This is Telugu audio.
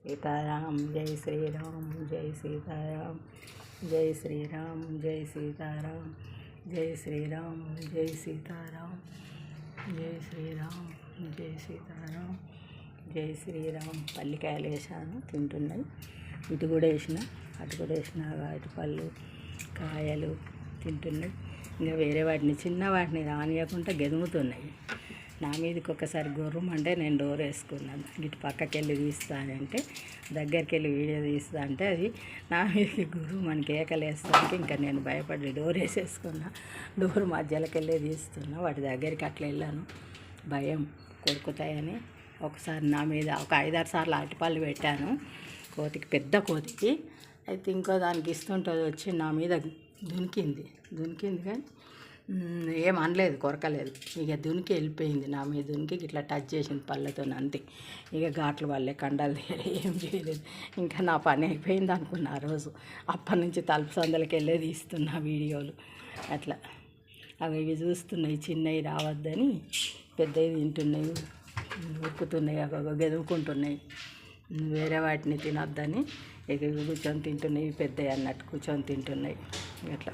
सीताराम जय श्री राम जय सीताराम जय श्री राम जय सीताराम जय श्री राम जय सीताराम जय श्री राम जय सीताराम जय श्री राम పల్లికాయలు వేసాను తింటున్నాయి. ఇటు కూడా వేసిన అటు కూడా వేసిన అటు పళ్ళు కాయలు తింటున్నాయి. ఇంకా వేరే వాటిని చిన్న వాటిని రానియకుండా గెదుముతున్నాయి. నా మీదకి ఒక్కసారి గుర్రం అంటే నేను డోర్ వేసుకున్నాను. ఇటు పక్కకి వెళ్ళి తీస్తానంటే దగ్గరికి వెళ్ళి వీడియో తీస్తా అంటే అది నా మీదకి గుర్రం అని కేకలేస్తానికి ఇంకా నేను భయపడి డోర్ వేసేసుకున్నా. డోర్ మధ్యలోకి వెళ్ళి తీస్తున్నా. వాటి దగ్గరికి అట్లా వెళ్ళాను, భయం కొరుకుతాయని. ఒకసారి నా మీద ఒక 5-6 సార్లు అరటిపళ్ళు పెట్టాను కోతికి, పెద్ద కోతికి. అయితే ఇంకో దానికి ఇస్తుంటుంది వచ్చి నా మీద దునికింది కానీ ఏం అనలేదు, కొరకలేదు. ఇక దునికి వెళ్ళిపోయింది నా మీద. దునికి ఇట్లా టచ్ చేసింది పళ్ళతో అంతే. ఇక ఘాట్లు వాళ్ళే కండాలు ఏం చేయలేదు. ఇంకా నా పని అయిపోయింది అనుకున్నా ఆ రోజు. అప్పటి నుంచి తలుపు సందులకి వెళ్ళే తీస్తున్నా వీడియోలు. అట్లా అవి ఇవి చూస్తున్నాయి, చిన్నవి రావద్దని పెద్దవి తింటున్నాయి, ఉక్కుతున్నాయి, గెదుముకుంటున్నాయి. వేరే వాటిని తినొద్దని ఇక కూర్చొని తింటున్నాయి. పెద్దవి అన్నట్టు కూర్చొని తింటున్నాయి. అట్లా